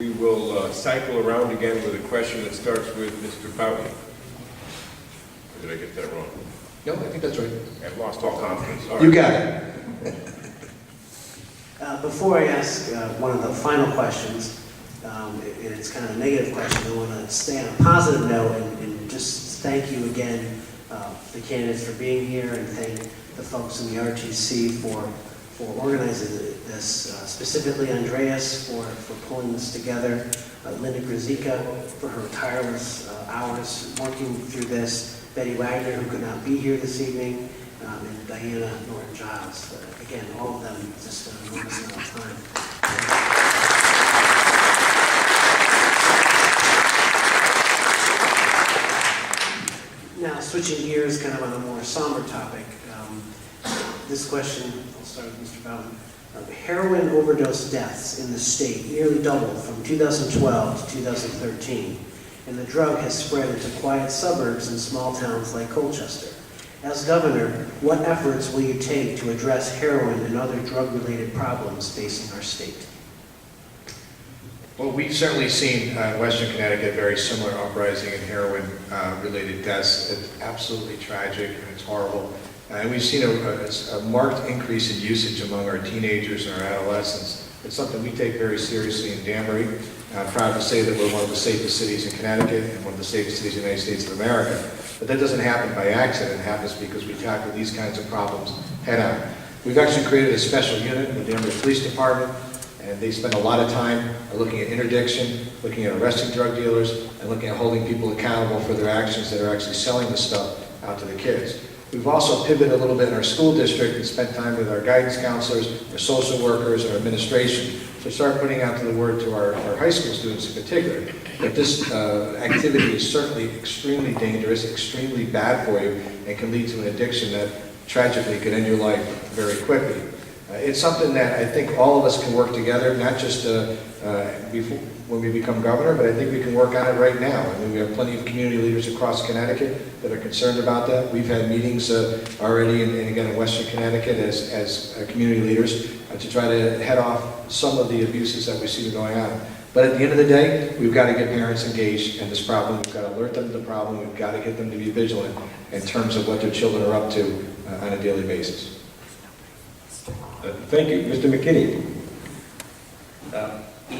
We will cycle around again with a question that starts with Mr. Boughton. Or did I get that wrong? No, I think that's right. I've lost all confidence. All You right. got it. Before I ask one of the final questions, and it's kind of a negative question, I want to stay on a positive note and just thank you again, the candidates, for being here, and thank the folks in the RTC for organizing this, specifically Andreas for pulling this together, Linda Grzyka for her tireless hours working through this, Betty Wagner, who could not be here this evening, and Diana Norton-Giles. Again, all of them just an enormous amount of time. Now, switching gears kind of on a more somber topic, this question, I'll start with Mr. Bowden. Heroin overdose deaths in the state nearly doubled from 2012 to 2013, and the drug has spread into quiet suburbs and small towns like Colchester. As governor, what efforts will you take to address heroin and other drug-related problems facing our state? Well, we've certainly seen in Western Connecticut very similar uprising in heroin-related deaths. It's absolutely tragic and it's horrible. And we've seen a marked increase in usage among our teenagers and our adolescents. It's something we take very seriously in Danbury. I'm proud to say that we're one of the safest cities in Connecticut and one of the safest cities in the United States of America. But that doesn't happen by accident. It happens because we tackle these kinds of problems head on. We've actually created a special unit in the Danbury Police Department, and they spend a lot of time looking at interdiction, looking at arresting drug dealers, and looking at holding people accountable for their actions that are actually selling the stuff out to the kids. We've also pivoted a little bit in our school district and spent time with our guidance counselors, our social workers, our administration, to start putting out to the word to our high school students in particular that this activity is certainly extremely dangerous, extremely bad for you, and can lead to an addiction that tragically could end your life very quickly. It's something that I think all of us can work together, not just when we become governor, but I think we can work on it right now. I mean, we have plenty of community leaders across Connecticut that are concerned about that. We've had meetings already, and again in Western Connecticut as community leaders to try to head off some of the abuses that we see going on. But at the end of the day, we've got to get parents engaged in this problem. We've got to alert them to the problem. We've got to get them to be vigilant in terms of what their children are up to on a daily basis. Thank you. Mr. McKinney.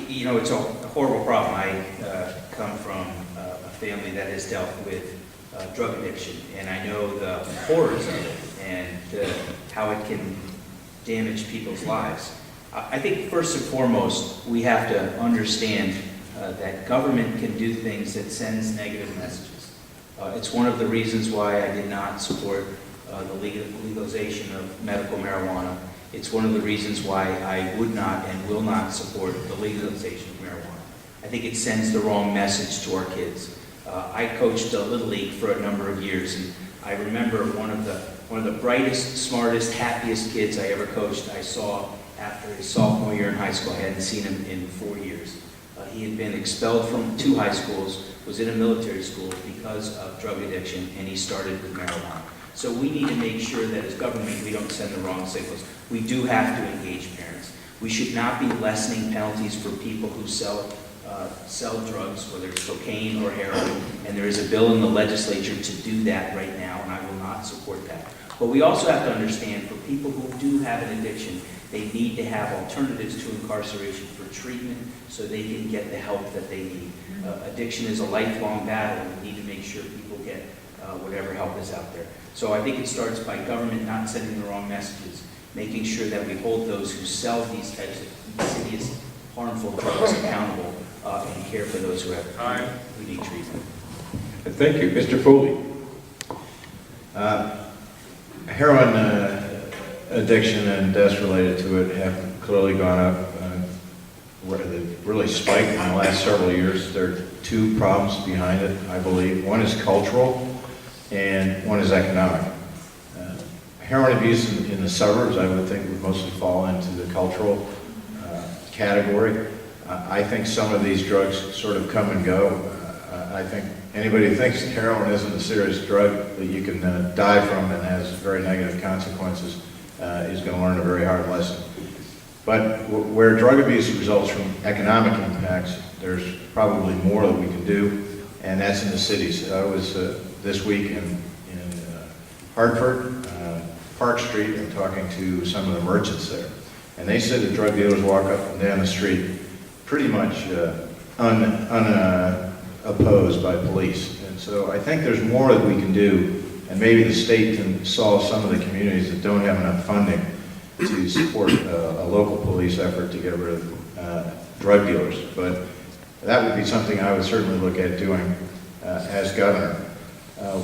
You know, it's a horrible problem. I come from a family that has dealt with drug addiction, and I know the horrors of it and how it can damage people's lives. I think first and foremost, we have to understand that government can do things that sends negative messages. It's one of the reasons why I did not support the legalization of medical marijuana. It's one of the reasons why I would not and will not support the legalization of marijuana. I think it sends the wrong message to our kids. I coached Little League for a number of years, and I remember one of the brightest, smartest, happiest kids I ever coached I saw after his sophomore year in high school. I hadn't seen him in 4 years. He had been expelled from 2 high schools, was in a military school because of drug addiction, and he started with marijuana. So we need to make sure that as government we don't send the wrong signals. We do have to engage parents. We should not be lessening penalties for people who sell drugs, whether it's cocaine or heroin, and there is a bill in the legislature to do that right now, and I will not support that. But we also have to understand for people who do have an addiction, they need to have alternatives to incarceration for treatment so they can get the help that they need. Addiction is a lifelong battle, and we need to make sure people get whatever help is out there. So I think it starts by government not sending the wrong messages, making sure that we hold those who sell these types of insidious, harmful drugs accountable, and care for those who need treatment. Thank you. Mr. Foley. Heroin addiction and deaths related to it have clearly gone up. They've really spiked in the last several years. There are 2 problems behind it, I believe. One is cultural, and one is economic. Heroin abuse in the suburbs, I would think, would mostly fall into the cultural category. I think some of these drugs sort of come and go. I think anybody who thinks heroin isn't a serious drug that you can die from and has very negative consequences is going to learn a very hard lesson. But where drug abuse results from economic impacts, there's probably more that we can do, and that's in the cities. I was this week in Hartford, Park Street, and talking to some of the merchants there. And they said that drug dealers walk up and down the street pretty much unopposed by police. And so I think there's more that we can do, and maybe the state can solve some of the communities that don't have enough funding to support a local police effort to get rid of drug dealers. But that would be something I would certainly look at doing as governor.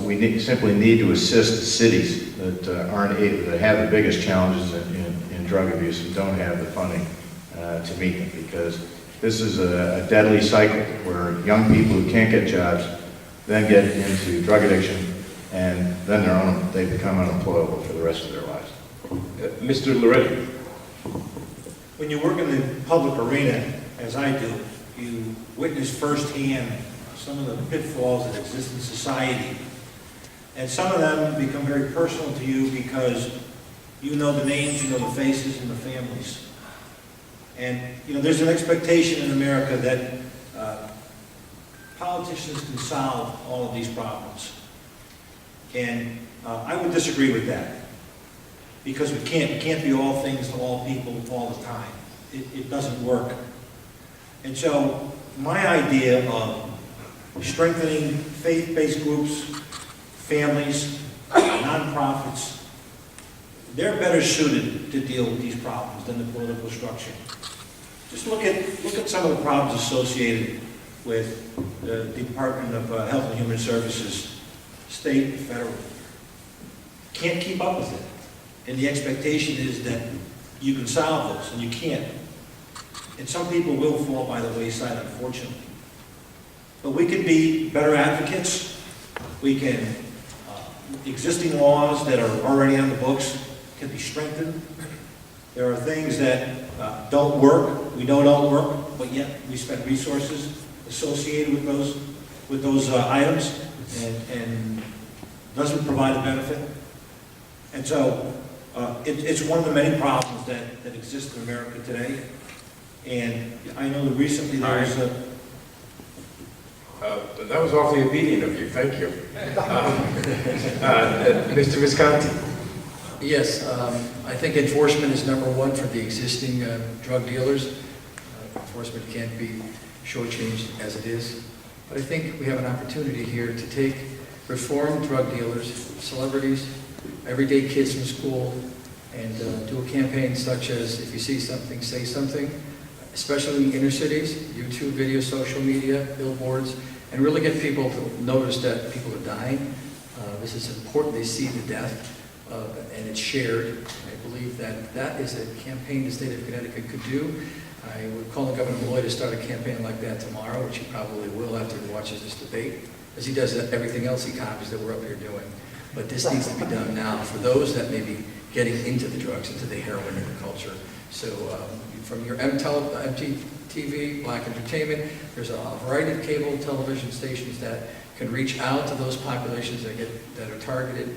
We simply need to assist the cities that that have the biggest challenges in drug abuse and don't have the funding to meet them, because this is a deadly cycle where young people who can't get jobs then get into drug addiction, and then they become unemployable for the rest of their lives. Mr. Loretti. When you work in the public arena, as I do, you witness firsthand some of the pitfalls that exist in society. And some of them become very personal to you because you know the names, you know the faces, and the families. And, there's an expectation in America that politicians can solve all of these problems. And I would disagree with that, because we can't be all things to all people all the time. It doesn't work. And so my idea of strengthening faith-based groups, families, nonprofits, they're better suited to deal with these problems than the political structure. Just look at some of the problems associated with the Department of Health and Human Services, state and federal. Can't keep up with it. And the expectation is that you can solve this, and you can't. And some people will fall by the wayside, unfortunately. But we can be better advocates. We can, existing laws that are already on the books can be strengthened. There are things that don't work, we know don't work, but yet we spend resources associated with those items, and doesn't provide a benefit. And so it's one of the many problems that exist in America today. And I know that recently there was a... That was awfully obedient of you, thank you. Mr. Visconti. Yes, I think enforcement is number one for the existing drug dealers. Enforcement can't be shortchanged as it is. But I think we have an opportunity here to take reformed drug dealers, celebrities, everyday kids from school, and do a campaign such as, if you see something, say something, especially in inner cities, YouTube videos, social media, billboards, and really get people to notice that people are dying. This is important. They see the death, and it's shared. I believe that is a campaign the state of Connecticut could do. I would call on Governor Malloy to start a campaign like that tomorrow, which he probably will after he watches this debate, as he does everything else he copies that we're up here doing. But this needs to be done now for those that may be getting into the drugs, into the heroin and the culture. So from your MTV, Black Entertainment, there's a variety of cable television stations that can reach out to those populations that are targeted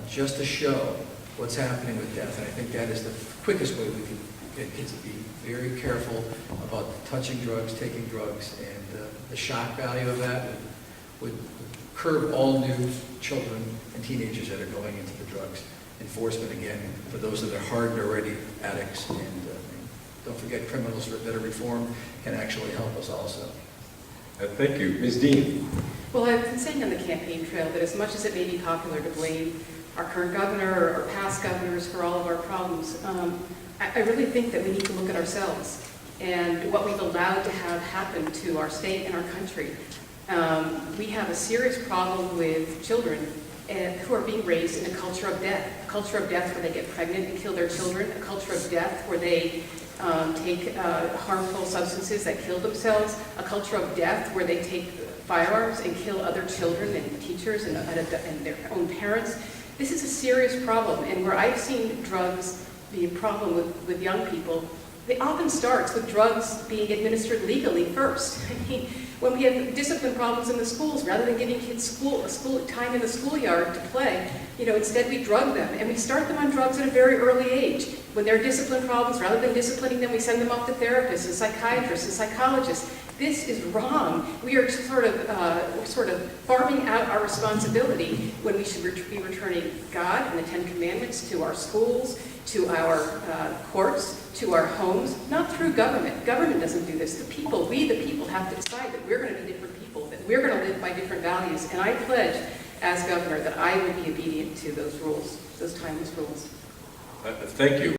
just to show what's happening with death. And I think that is the quickest way we can get kids to be very careful about touching drugs, taking drugs, and the shock value of that would curb all new children and teenagers that are going into the drugs. Enforcement, again, for those that are hardened already addicts, and don't forget criminals that are reformed can actually help us also. Thank you. Ms. Dean. Well, I've been saying on the campaign trail that as much as it may be popular to blame our current governor or past governors for all of our problems, I really think that we need to look at ourselves and what we've allowed to have happen to our state and our country. We have a serious problem with children who are being raised in a culture of death where they get pregnant and kill their children, a culture of death where they take harmful substances that kill themselves, a culture of death where they take firearms and kill other children and teachers and their own parents. This is a serious problem, and where I've seen drugs be a problem with young people, it often starts with drugs being administered legally first. I mean, when we have discipline problems in the schools, rather than giving kids school time in the schoolyard to play, instead we drug them, and we start them on drugs at a very early age. When there are discipline problems, rather than disciplining them, we send them off to therapists and psychiatrists and psychologists. This is wrong. We are sort of farming out our responsibility when we should be returning God and the Ten Commandments to our schools, to our courts, to our homes, not through government. Government doesn't do this. The people, we the people, have to decide that we're going to be different people, that we're going to live by different values. And I pledge, as governor, that I will be obedient to those rules, those timeless rules. Thank you.